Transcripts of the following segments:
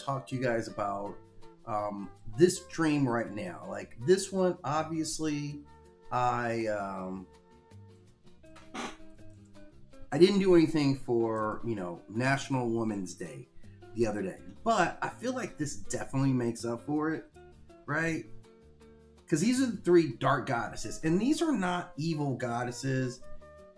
to talk to you guys about this dream right now. Like this one, obviously, I didn't do anything for, National Women's Day the other day, but I feel like this definitely makes up for it, right? Because these are the three dark goddesses, and these are not evil goddesses.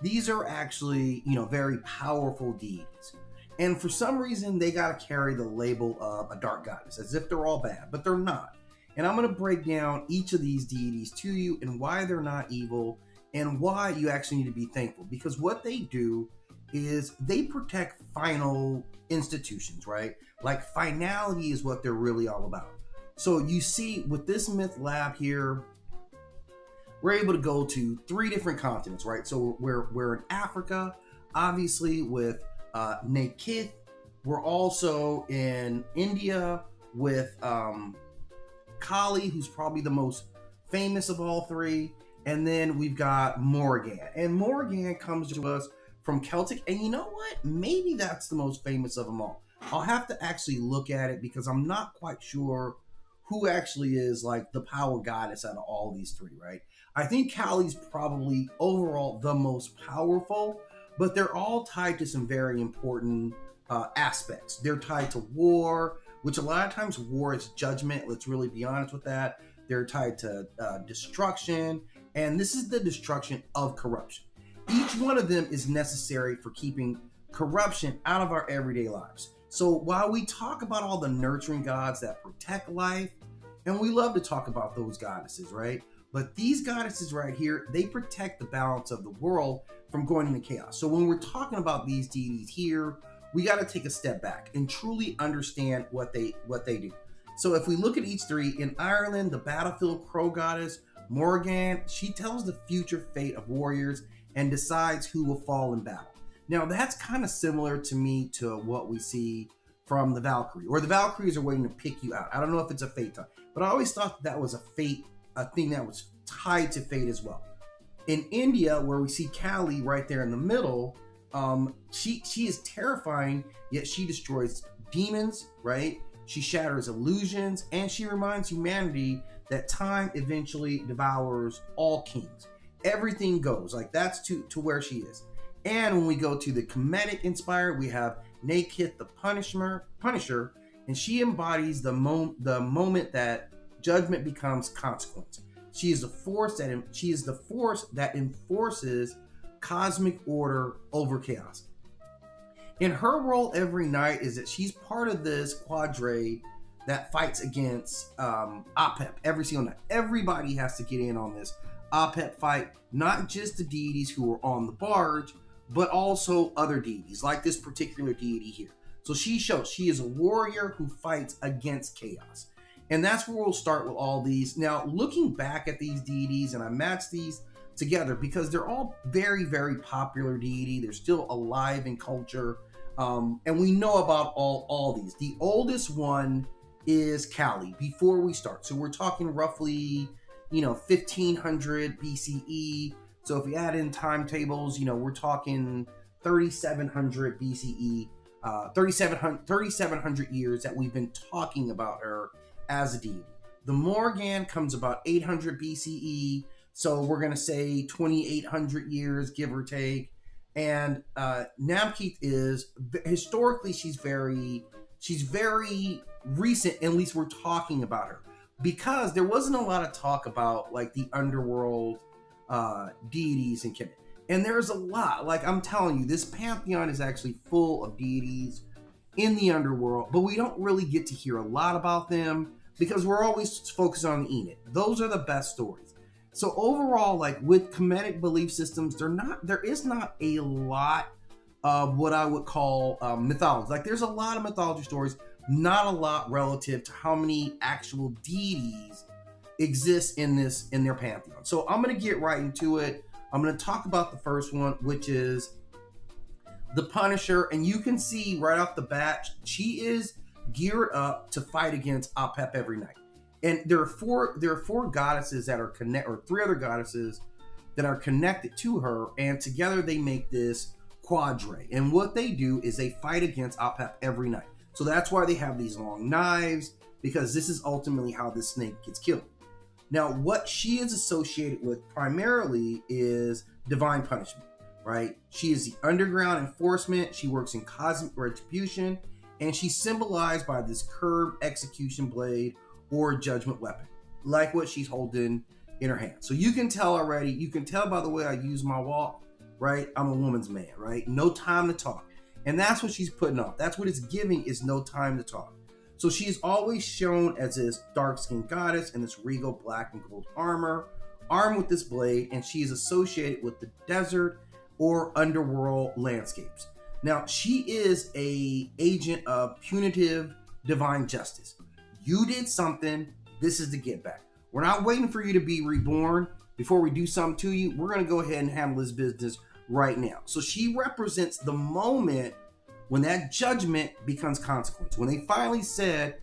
These are actually, very powerful deities. And for some reason, they got to carry the label of a dark goddess, as if they're all bad, but they're not. And I'm going to break down each of these deities to you and why they're not evil and why you actually need to be thankful. Because what they do is they protect final institutions, right? Like finality is what they're really all about. So you see with this MythLab here, we're able to go to 3 different continents, right? So we're in Africa, obviously with Nakith. We're also in India with Kali, who's probably the most famous of all 3. And then we've got Morrigan. And Morrigan comes to us from Celtic. And you know what? Maybe that's the most famous of them all. I'll have to actually look at it because I'm not quite sure who actually is like the power goddess out of all these 3, right? I think Kali's probably overall the most powerful, but they're all tied to some very important aspects. They're tied to war, which a lot of times war is judgment. Let's really be honest with that. They're tied to destruction, and this is the destruction of corruption. Each one of them is necessary for keeping corruption out of our everyday lives. So while we talk about all the nurturing gods that protect life, and we love to talk about those goddesses, right? But these goddesses right here, they protect the balance of the world from going into chaos. So when we're talking about these deities here, we got to take a step back and truly understand what they do. So if we look at each 3, in Ireland, the battlefield crow goddess, Morrigan, she tells the future fate of warriors and decides who will fall in battle. Now, that's kind of similar to me to what we see from the Valkyrie, or the Valkyries are waiting to pick you out. I don't know if it's a fate time, but I always thought that was a thing that was tied to fate as well. In India, where we see Kali right there in the middle, she is terrifying, yet she destroys demons, right? She shatters illusions, and she reminds humanity that time eventually devours all kings. Everything goes, like that's to where she is. And when we go to the Kemetic-inspired, we have Nakith the Punisher, and she embodies the moment that judgment becomes consequence. She is the force that enforces cosmic order over chaos. And her role every night is that she's part of this quadre that fights against Apep every single night. Everybody has to get in on this Apep fight, not just the deities who are on the barge, but also other deities, like this particular deity here. So she is a warrior who fights against chaos. And that's where we'll start with all these. Now, looking back at these deities, and I matched these together because they're all very, very popular deity. They're still alive in culture. And we know about all these. The oldest one is Kali, before we start. So we're talking roughly, 1500 BCE. So if you add in timetables, we're talking 3700 BCE, 3700 years that we've been talking about her as a deity. The Morrigan comes about 800 BCE, so we're going to say 2800 years, give or take. And Nakith is, historically, she's very recent, at least we're talking about her. Because there wasn't a lot of talk about, like, the underworld deities in Kemet. And there's a lot, like I'm telling you, this pantheon is actually full of deities in the underworld, but we don't really get to hear a lot about them because we're always focused on the Enid. Those are the best stories. So overall, like with Kemetic belief systems, there is not a lot of what I would call mythology. Like there's a lot of mythology stories, not a lot relative to how many actual deities exist in their pantheon. So I'm going to get right into it. I'm going to talk about the first one, which is the Punisher. And you can see right off the bat, she is geared up to fight against Apep every night. And there are four goddesses that are or 3 other goddesses that are connected to her, and together they make this quadre. And what they do is they fight against Apep every night. So that's why they have these long knives, because this is ultimately how this snake gets killed. Now, what she is associated with primarily is divine punishment, right? She is the underground enforcement. She works in cosmic retribution, and she's symbolized by this curved execution blade or judgment weapon, like what she's holding in her hand. So you can tell already, you can tell by the way I use my walk, right? I'm a woman's man, right? No time to talk. And that's what she's putting off. That's what it's giving, is no time to talk. So she's always shown as this dark-skinned goddess in this regal black and gold armor, armed with this blade, and she is associated with the desert or underworld landscapes. Now, she is a agent of punitive divine justice. You did something, this is the get back. We're not waiting for you to be reborn before we do something to you. We're going to go ahead and handle this business right now. So she represents the moment when that judgment becomes consequence. When they finally said,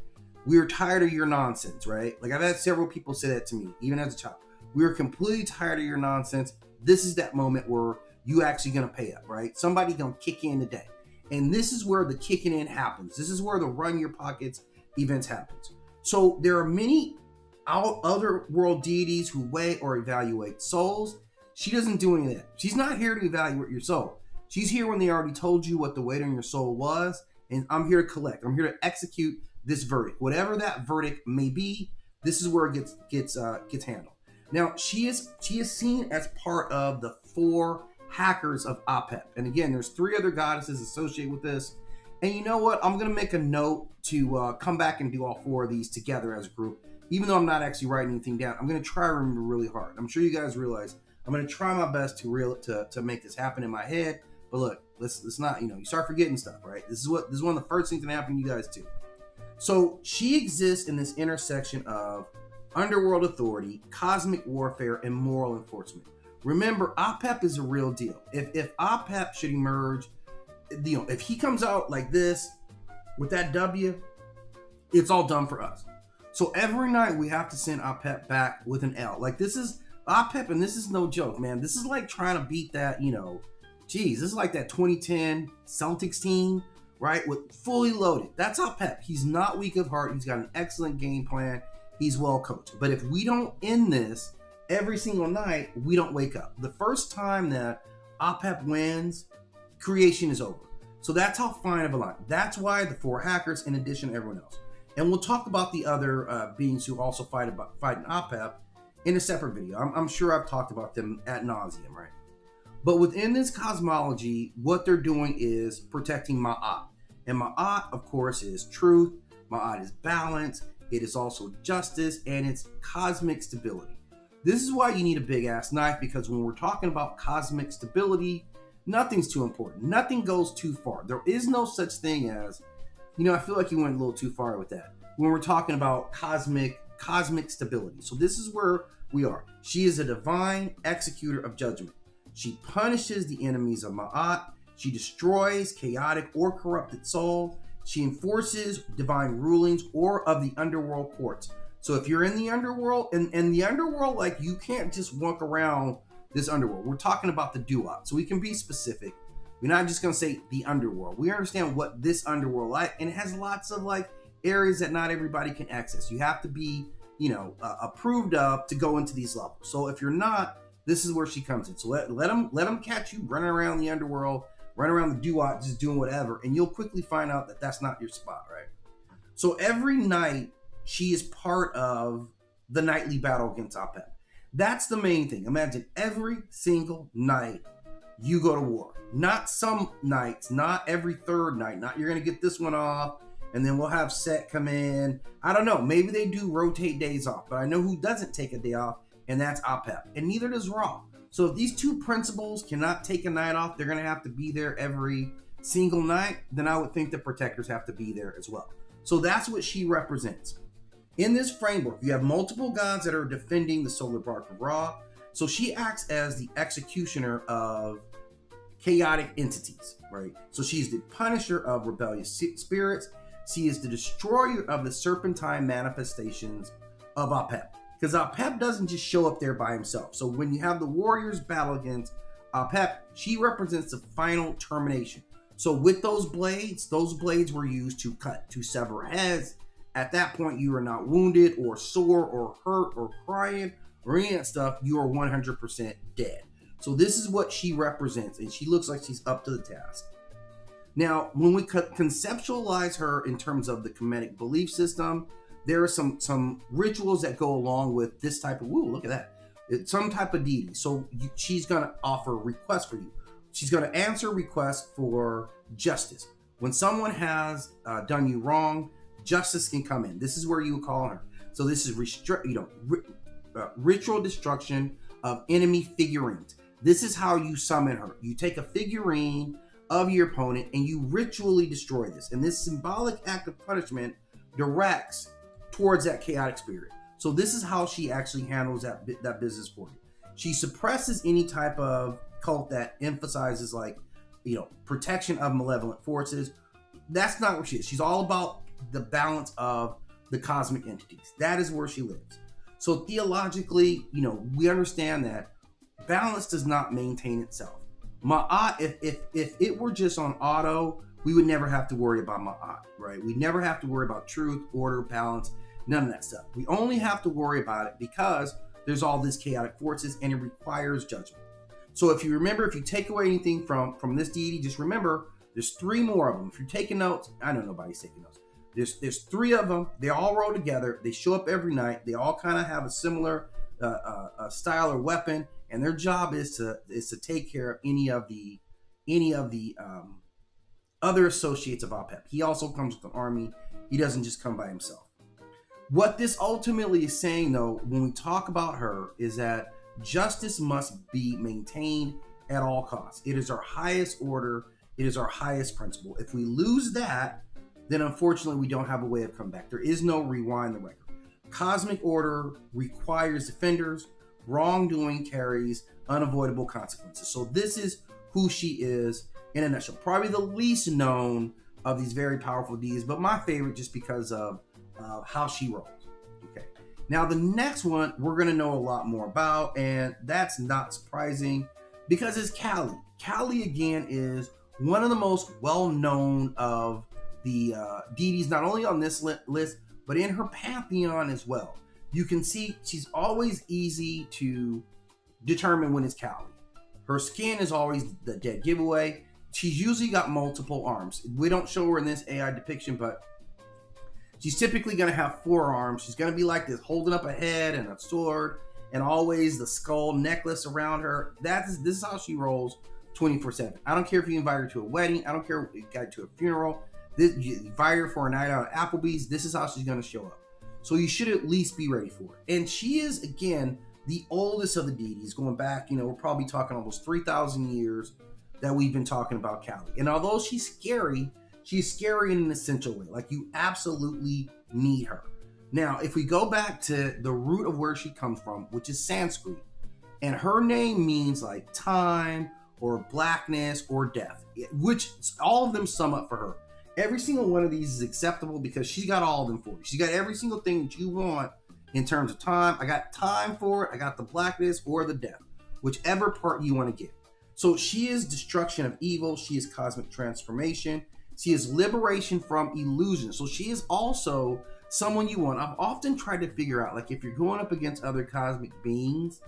we're tired of your nonsense, right? Like, I've had several people say that to me, even as a child. We're completely tired of your nonsense. This is that moment where you actually going to pay up, right? Somebody going to kick in today. And this is where the kicking in happens. This is where the run your pockets events happens. So there are many other world deities who weigh or evaluate souls. She doesn't do any of that. She's not here to evaluate your soul. She's here when they already told you what the weight on your soul was, and I'm here to collect. I'm here to execute this verdict. Whatever that verdict may be, this is where it gets handled. Now, she is seen as part of the 4 hackers of Apep. And again, there's 3 other goddesses associated with this. And you know what? I'm going to make a note to come back and do all 4 of these together as a group. Even though I'm not actually writing anything down, I'm going to try to remember really hard. I'm sure you guys realize I'm going to try my best to make this happen in my head. But look, let's not, you start forgetting stuff, right? This is one of the first things that happen to you guys too. So she exists in this intersection of underworld authority, cosmic warfare, and moral enforcement. Remember, Apep is a real deal. If Apep should emerge, if he comes out like this with that W, it's all done for us. So every night we have to send Apep back with an L. Like, this is Apep, and this is no joke, man. This is like trying to beat that, this is like that 2010 Celtics team, right? With fully loaded. That's Apep. He's not weak of heart. He's got an excellent game plan. He's well coached. But if we don't end this every single night, we don't wake up. The first time that Apep wins, creation is over. So that's how fine of a line. That's why the 4 hackers, in addition to everyone else. And we'll talk about the other beings who also fight in Apep in a separate video. I'm sure I've talked about them ad nauseum, right? But within this cosmology, what they're doing is protecting Ma'at. And Ma'at, of course, is truth. Ma'at is balance. It is also justice, and it's cosmic stability. This is why you need a big-ass knife, because when we're talking about cosmic stability, nothing's too important. Nothing goes too far. There is no such thing as, I feel like you went a little too far with that. When we're talking about cosmic stability. So this is where we are. She is a divine executor of judgment. She punishes the enemies of Ma'at. She destroys chaotic or corrupted souls. She enforces divine rulings or of the underworld courts. So if you're in the underworld, and the underworld, like, you can't just walk around this underworld. We're talking about the duat. So we can be specific. We're not just going to say the underworld. We understand what this underworld like, and it has lots of areas that not everybody can access. You have to be, approved of to go into these levels. So if you're not, this is where she comes in. So let them catch you running around the underworld, running around the duat, just doing whatever, and you'll quickly find out that that's not your spot, right? So every night she is part of the nightly battle against Apep. That's the main thing. Imagine every single night you go to war. Not some nights, not every third night. Not you're gonna get this one off, and then we'll have Set come in. I don't know. Maybe they do rotate days off, but I know who doesn't take a day off, and that's Apep. And neither does Ra. So if these 2 principals cannot take a night off, they're gonna have to be there every single night, then I would think the protectors have to be there as well. So that's what she represents. In this framework, you have multiple gods that are defending the solar bark of Ra. So she acts as the executioner of chaotic entities, right? So she's the punisher of rebellious spirits. She is the destroyer of the serpentine manifestations of Apep. Because Apep doesn't just show up there by himself. So when you have the warriors battle against Apep, she represents the final termination. So with those blades were used to sever heads. At that point, you are not wounded or sore or hurt or crying or any of that stuff. You are 100% dead. So this is what she represents, and she looks like she's up to the task. Now, when we conceptualize her in terms of the Kemetic belief system, there are some rituals that go along with this type of, look at that. It's some type of deity. So she's going to offer requests for you. She's going to answer requests for justice. When someone has done you wrong, justice can come in. This is where you would call her. So this is ritual destruction of enemy figurines. This is how you summon her. You take a figurine of your opponent and you ritually destroy this. And this symbolic act of punishment directs towards that chaotic spirit. So this is how she actually handles that business for you. She suppresses any type of cult that emphasizes protection of malevolent forces. That's not what she is. She's all about the balance of the cosmic entities. That is where she lives. So theologically, we understand that balance does not maintain itself. Ma'at, if it were just on auto, we would never have to worry about Ma'at, right? We'd never have to worry about truth, order, balance, none of that stuff. We only have to worry about it because there's all these chaotic forces and it requires judgment. So if you take away anything from this deity, just remember there's 3 more of them. If you're taking notes, I know nobody's taking notes. There's 3 of them. They all roll together. They show up every night. They all kind of have a similar style or weapon, and their job is to take care of any of the other associates of Apep. He also comes with an army. He doesn't just come by himself. What this ultimately is saying, though, when we talk about her, is that justice must be maintained at all costs. It is our highest order. It is our highest principle. If we lose that, then unfortunately we don't have a way of coming back. There is no rewind the record. Cosmic order requires defenders. Wrongdoing carries unavoidable consequences. So this is who she is in a nutshell. Probably the least known of these very powerful deities, but my favorite just because of how she rolls. Okay. Now the next one we're going to know a lot more about, and that's not surprising because it's Kali. Kali again is one of the most well-known of the deities, not only on this list, but in her pantheon as well. You can see she's always easy to determine when it's Kali. Her skin is always the dead giveaway. She's usually got multiple arms. We don't show her in this AI depiction, but she's typically going to have 4 arms. She's going to be like this, holding up a head and a sword, and always the skull necklace around her. This is how she rolls 24/7. I don't care if you invite her to a wedding. I don't care if you invite her to a funeral. You invite her for a night out at Applebee's. This is how she's going to show up. So you should at least be ready for it. And she is, again, the oldest of the deities, going back, we're probably talking almost 3,000 years that we've been talking about Kali. And although she's scary in an essential way. Like, you absolutely need her. Now, if we go back to the root of where she comes from, which is Sanskrit, and her name means like time or blackness or death, which all of them sum up for her. Every single one of these is acceptable because she's got all of them for you. She's got every single thing that you want in terms of time. I got time for it. I got the blackness or the death, whichever part you want to get. So she is destruction of evil. She is cosmic transformation. She is liberation from illusion. So she is also someone you want. I've often tried to figure out, like, if you're going up against other cosmic beings,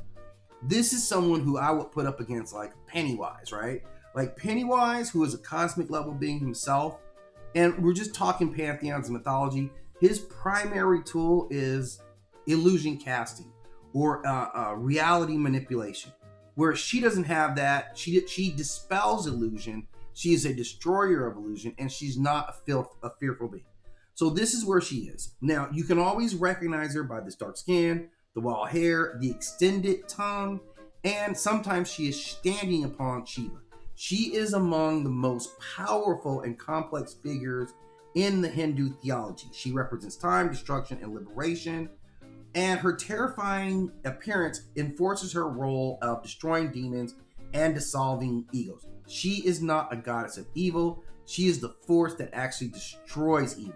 this is someone who I would put up against, like, Pennywise, right? Like Pennywise, who is a cosmic level being himself. And we're just talking pantheons and mythology. His primary tool is illusion casting or reality manipulation, where she doesn't have that. She dispels illusion. She is a destroyer of illusion, and she's not a fearful being. So this is where she is. Now, you can always recognize her by this dark skin, the wild hair, the extended tongue, and sometimes she is standing upon Shiva. She is among the most powerful and complex figures in the Hindu theology. She represents time, destruction, and liberation. And her terrifying appearance enforces her role of destroying demons and dissolving egos. She is not a goddess of evil. She is the force that actually destroys evil.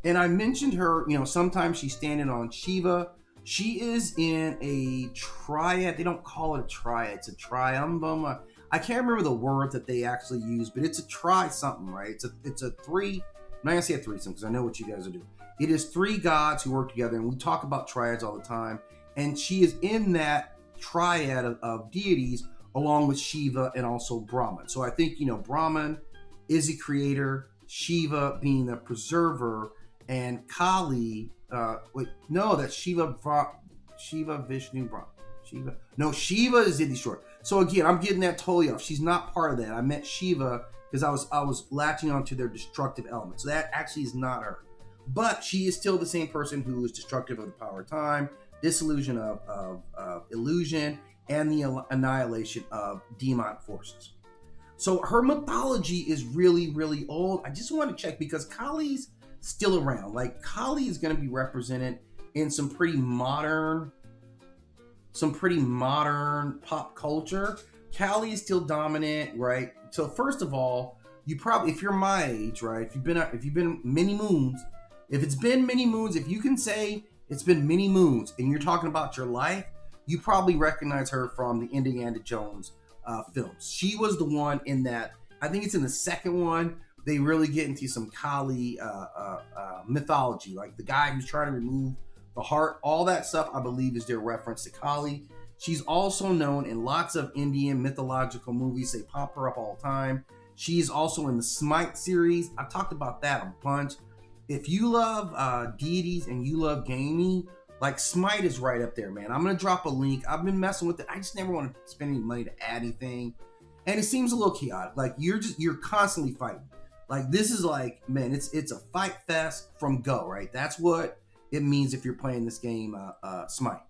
And I mentioned her, sometimes she's standing on Shiva. She is in a triad. They don't call it a triad. It's a triumvirate. I can't remember the word that they actually use, but it's a try something, right? It's a three. I'm not gonna say a threesome because I know what you guys are doing. It is three gods who work together, and we talk about triads all the time. And she is in that triad of deities, along with Shiva and also Brahman. So I think Brahman is the creator, Shiva being the preserver, and Kali. That's Shiva, Vishnu, Brahman. Shiva is in the short. So again, I'm getting that totally off. She's not part of that. I meant Shiva because I was latching onto their destructive elements. So that actually is not her. But she is still the same person who is destructive of the power of time, disillusion of illusion, and the annihilation of demonic forces. So her mythology is really, really old. I just want to check because Kali's still around. Like Kali is going to be represented in some pretty modern pop culture. Kali is still dominant, right? So first of all, you probably, if you're my age, right? If you've been many moons, if it's been many moons, if you can say it's been many moons and you're talking about your life, you probably recognize her from the Indiana Jones films. She was the one in that, I think it's in the second one, they really get into some Kali mythology, like the guy who's trying to remove the heart, all that stuff, I believe, is their reference to Kali. She's also known in lots of Indian mythological movies. They pop her up all the time. She's also in the Smite series. I've talked about that a bunch. If you love deities and you love gaming, like Smite is right up there, man. I'm going to drop a link. I've been messing with it. I just never want to spend any money to add anything. And it seems a little chaotic. Like you're constantly fighting. Like this is like, man, it's a fight fest from go, right? That's what it means if you're playing this game, Smite.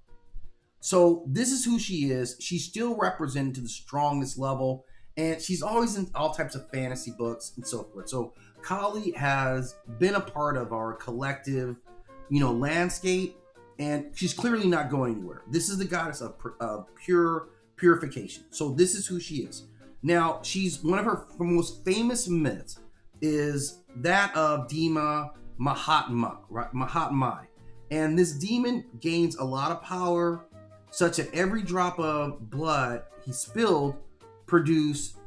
So this is who she is. She's still represented to the strongest level, and she's always in all types of fantasy books and so forth. So Kali has been a part of our collective, landscape, and she's clearly not going anywhere. This is the goddess of purification. So this is who she is. Now, she's one of her most famous myths is that of Dima Mahatma, right? Mahatma. And this demon gains a lot of power, such that every drop of blood he spilled produced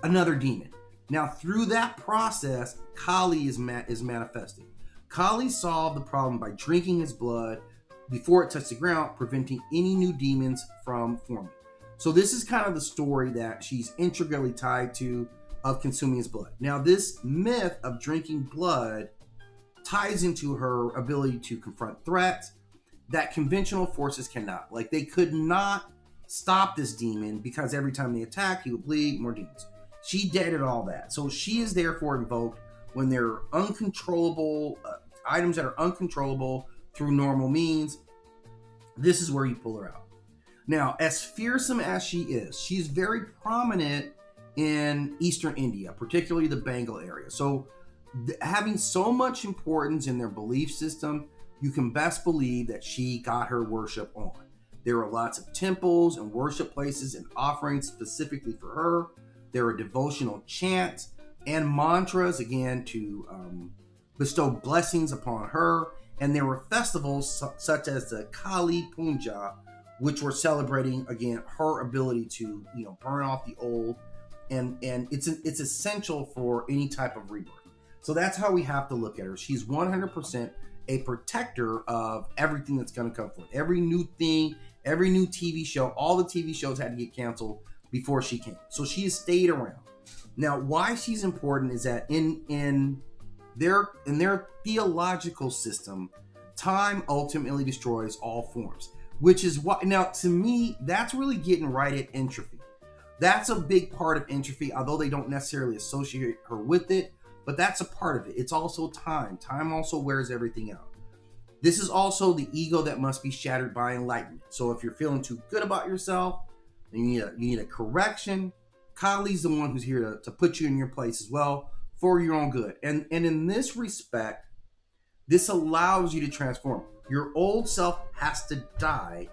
another demon. Now, through that process, Kali is manifesting. Kali solved the problem by drinking his blood before it touched the ground, preventing any new demons from forming. So this is kind of the story that she's integrally tied to of consuming his blood. Now, this myth of drinking blood ties into her ability to confront threats that conventional forces cannot. Like they could not stop this demon because every time they attack, he would bleed more demons. She deaded all that. So she is therefore invoked when there are uncontrollable items that are uncontrollable through normal means. This is where you pull her out. Now, as fearsome as she is, she's very prominent in Eastern India, particularly the Bengal area. So having so much importance in their belief system, you can best believe that she got her worship on. There are lots of temples and worship places and offerings specifically for her. There are devotional chants and mantras, again, to bestow blessings upon her. And there were festivals such as the Kali Puja, which were celebrating, again, her ability to, burn off the old. And it's essential for any type of rebirth. So that's how we have to look at her. She's 100% a protector of everything that's going to come forth. Every new thing, every new TV show, all the TV shows had to get canceled before she came. So she has stayed around. Now, why she's important is that in their theological system, time ultimately destroys all forms, which is what, now to me, that's really getting right at entropy. That's a big part of entropy, although they don't necessarily associate her with it, but that's a part of it. It's also time. Time also wears everything out. This is also the ego that must be shattered by enlightenment. So if you're feeling too good about yourself, then you need a correction. Kali's the one who's here to put you in your place as well for your own good. And in this respect, this allows you to transform. Your old self has to die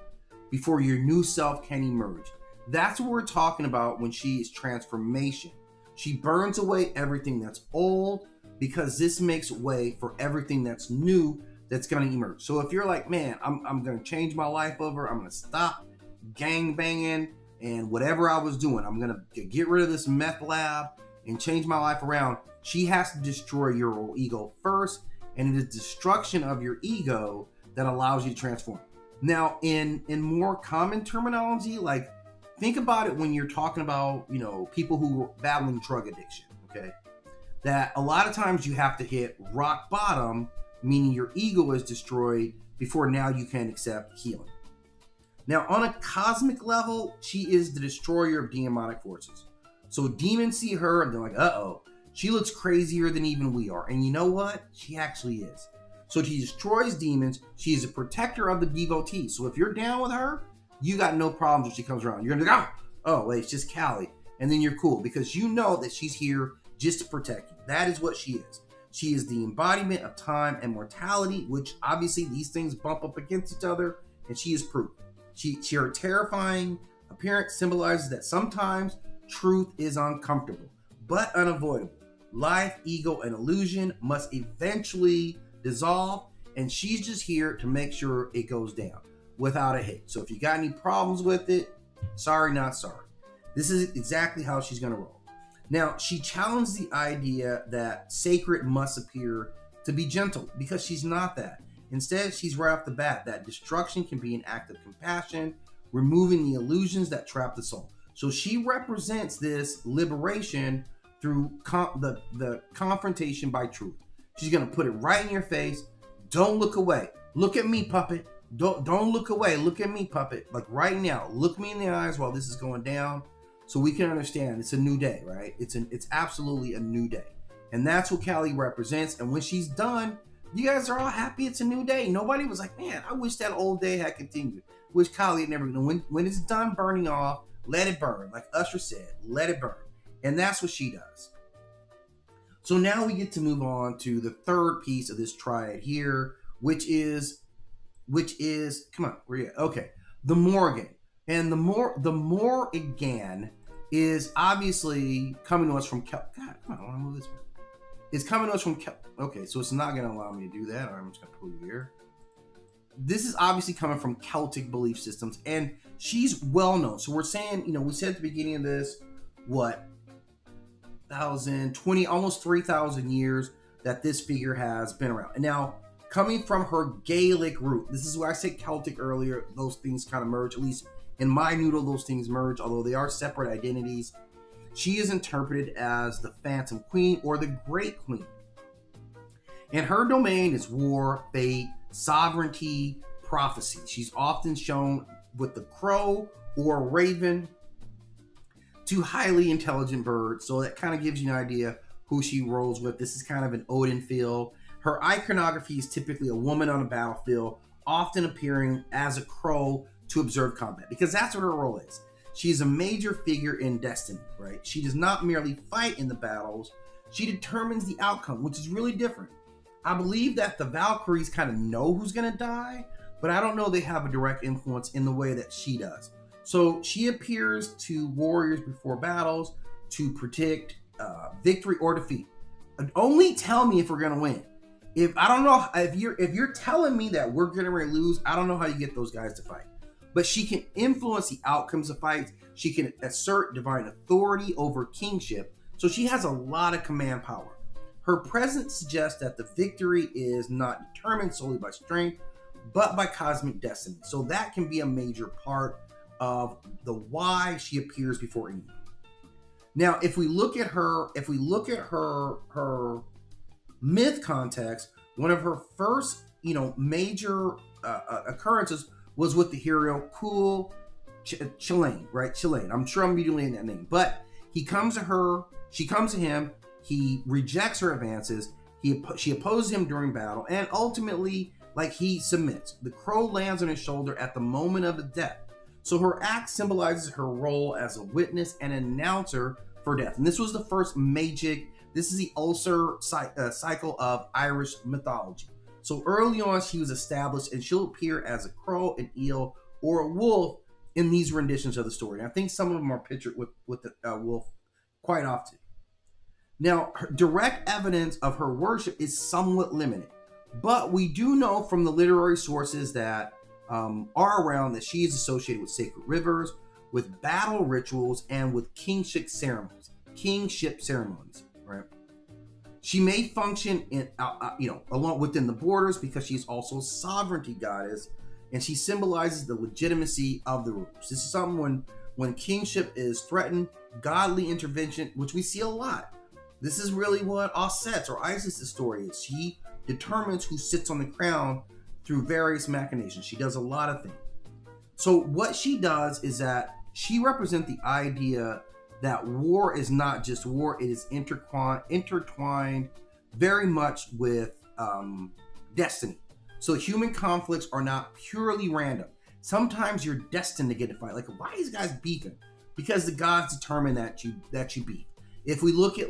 before your new self can emerge. That's what we're talking about when she is transformation. She burns away everything that's old because this makes way for everything that's new that's going to emerge. So if you're like, man, I'm going to change my life over, I'm going to stop gang banging, and whatever I was doing, I'm gonna get rid of this MythLab and change my life around. She has to destroy your ego first, and it is destruction of your ego that allows you to transform. Now, in more common terminology, like think about it when you're talking about, you know, people who are battling drug addiction, okay? That a lot of times you have to hit rock bottom, meaning your ego is destroyed before now you can accept healing. Now, on a cosmic level, she is the destroyer of demonic forces. So demons see her and they're like, uh-oh, she looks crazier than even we are. And you know what? She actually is. So she destroys demons. She is a protector of the devotees. So if you're down with her, you got no problems when she comes around. You're gonna be like, oh, wait, it's just Callie. And then you're cool because you know that she's here just to protect you. That is what she is. She is the embodiment of time and mortality, which obviously these things bump up against each other, and she is proof. Her terrifying appearance symbolizes that sometimes truth is uncomfortable, but unavoidable. Life, ego, and illusion must eventually dissolve, and she's just here to make sure it goes down without a hitch. So if you got any problems with it, sorry, not sorry. This is exactly how she's going to roll. Now, she challenged the idea that sacred must appear to be gentle, because she's not that. Instead, she's right off the bat that destruction can be an act of compassion, removing the illusions that trap the soul. So she represents this liberation through the confrontation by truth. She's going to put it right in your face. Don't look away. Look at me, puppet. Don't look away. Look at me, puppet. Like right now, look me in the eyes while this is going down, so we can understand it's a new day, right? It's absolutely a new day. And that's what Callie represents. And when she's done, you guys are all happy it's a new day. Nobody was like, man, I wish that old day had continued. Wish Callie had never, when it's done burning off, let it burn. Like Usher said, let it burn. And that's what she does. So now we get to move on to the third piece of this triad here, which is, come on, where you at? Okay, the Morrigan. And the Morrigan is obviously coming to us from God, come on, I want to move this one. It's coming to us from okay, so it's not going to allow me to do that. I'm just going to pull you here. This is obviously coming from Celtic belief systems, and she's well known. So we're saying, you know, we said at the beginning of this, what, 1,020, almost 3,000 years that this figure has been around. And now, coming from her Gaelic root, this is why I said Celtic earlier, those things kind of merge, at least in my noodle, those things merge, although they are separate identities. She is interpreted as the Phantom Queen or the Great Queen. And her domain is war, fate, sovereignty, prophecy. She's often shown with the crow or raven, two highly intelligent birds. So that kind of gives you an idea who she rolls with. This is kind of an Odin feel. Her iconography is typically a woman on a battlefield, often appearing as a crow to observe combat, because that's what her role is. She's a major figure in destiny, right? She does not merely fight in the battles, she determines the outcome, which is really different. I believe that the Valkyries kind of know who's going to die, but I don't know they have a direct influence in the way that she does. So she appears to warriors before battles to predict victory or defeat. Only tell me if we're going to win. If I don't know, if you're telling me that we're going to lose, I don't know how you get those guys to fight. But she can influence the outcomes of fights. She can assert divine authority over kingship. So she has a lot of command power. Her presence suggests that the victory is not determined solely by strength, but by cosmic destiny. So that can be a major part of the why she appears before anyone. Now, if we look at her myth context, one of her first, major occurrences was with the hero Chilean, right? Chilean. I'm sure I'm mutilating that name, but he comes to her, she comes to him, he rejects her advances, she opposes him during battle, and ultimately, he submits. The crow lands on his shoulder at the moment of his death. So her act symbolizes her role as a witness and announcer for death. And this was the first magic. This is the Ulster cycle of Irish mythology. So early on, she was established, and she'll appear as a crow, an eel, or a wolf in these renditions of the story. And I think some of them are pictured with the wolf quite often. Now, direct evidence of her worship is somewhat limited, but we do know from the literary sources that are around that she is associated with sacred rivers, with battle rituals and with kingship ceremonies. Right? She may function in, along within the borders because she's also a sovereignty goddess, and she symbolizes the legitimacy of the rulers. This is something when kingship is threatened, godly intervention, which we see a lot. This is really what Osset's or Isis' story is. She determines who sits on the crown through various machinations. She does a lot of things. So what she does is that she represents the idea that war is not just war, it is intertwined very much with destiny. So human conflicts are not purely random. Sometimes you're destined to get a fight. Like, why are these guys beefing? Because the gods determine that you beef. If we look at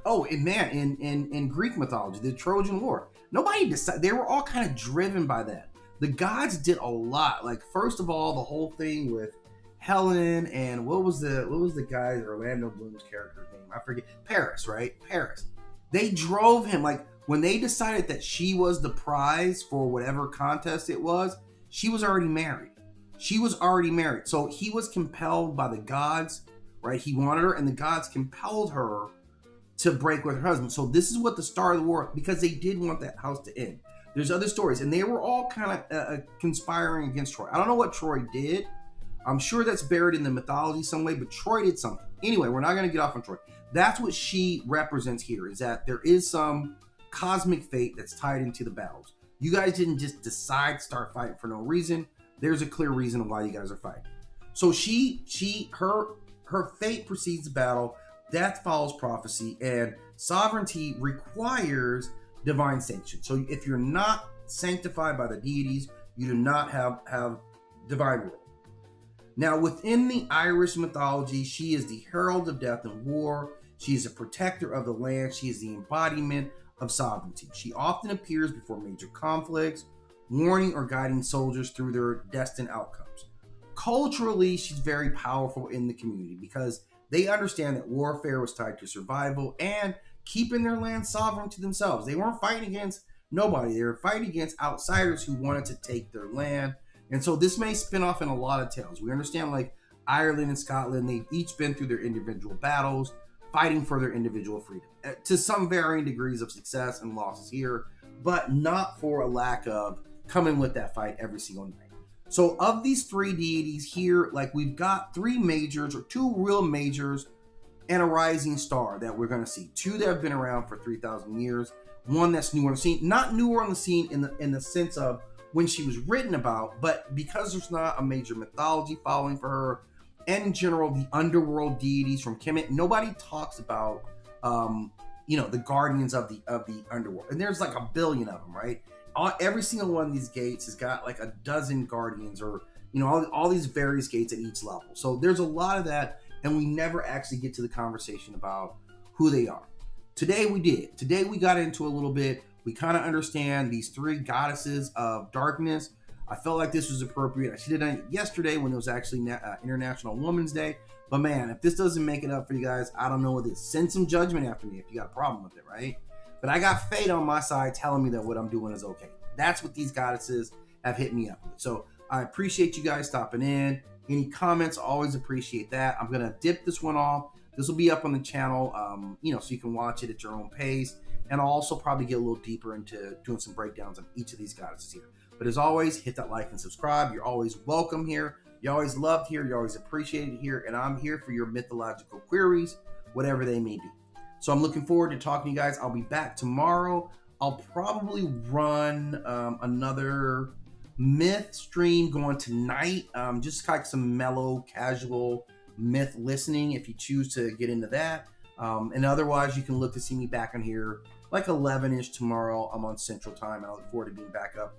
in Greek mythology, the Trojan War, nobody decided. They were all kind of driven by that. The gods did a lot. Like, first of all, the whole thing with Helen and what was the guy, Orlando Bloom's character's name? I forget. Paris, right? Paris. They drove him. Like, when they decided that she was the prize for whatever contest it was, she was already married. So he was compelled by the gods, right? He wanted her, and the gods compelled her to break with her husband. So this is what the start of the war, because they did want that house to end. There's other stories, and they were all kind of conspiring against Troy. I don't know what Troy did. I'm sure that's buried in the mythology some way, but Troy did something. Anyway, we're not going to get off on Troy. That's what she represents here, is that there is some cosmic fate that's tied into the battles. You guys didn't just decide to start fighting for no reason. There's a clear reason why you guys are fighting. So her fate precedes the battle, death follows prophecy, and sovereignty requires divine sanction. So if you're not sanctified by the deities, you do not have divine rule. Now, within the Irish mythology, she is the herald of death and war. She is a protector of the land. She is the embodiment of sovereignty. She often appears before major conflicts, warning or guiding soldiers through their destined outcomes. Culturally, she's very powerful in the community because they understand that warfare was tied to survival and keeping their land sovereign to themselves. They weren't fighting against nobody. They were fighting against outsiders who wanted to take their land. And so this may spin off in a lot of tales. We understand, like, Ireland and Scotland, they've each been through their individual battles, fighting for their individual freedom. To some varying degrees of success and losses here, but not for a lack of coming with that fight every single night. So of these three deities here, like, we've got three majors, or two real majors, and a rising star that we're going to see. Two that have been around for 3,000 years. One that's newer on the scene. Not newer on the scene in the sense of when she was written about, but because there's not a major mythology following for her, and in general, the underworld deities from Kemet, nobody talks about, the guardians of the underworld. And there's like a billion of them, right? Every single one of these gates has got like a dozen guardians, or, all these various gates at each level. So there's a lot of that, and we never actually get to the conversation about who they are. Today we did. Today we got into a little bit. We kind of understand these three goddesses of darkness. I felt like this was appropriate. I should have done it yesterday when it was actually International Women's Day. But man, if this doesn't make it up for you guys, I don't know what it is. Send some judgment after me if you got a problem with it, right? But I got fate on my side telling me that what I'm doing is okay. That's what these goddesses have hit me up with. So I appreciate you guys stopping in. Any comments, always appreciate that. I'm going to dip this one off. This will be up on the channel, so you can watch it at your own pace. And I'll also probably get a little deeper into doing some breakdowns on each of these goddesses here. But as always, hit that like and subscribe. You're always welcome here. You're always loved here. You're always appreciated here. And I'm here for your mythological queries, whatever they may be. So I'm looking forward to talking to you guys. I'll be back tomorrow. I'll probably run another myth stream going tonight. Just like some mellow, casual myth listening if you choose to get into that. And otherwise, you can look to see me back on here like 11-ish tomorrow. I'm on Central Time. I look forward to being back up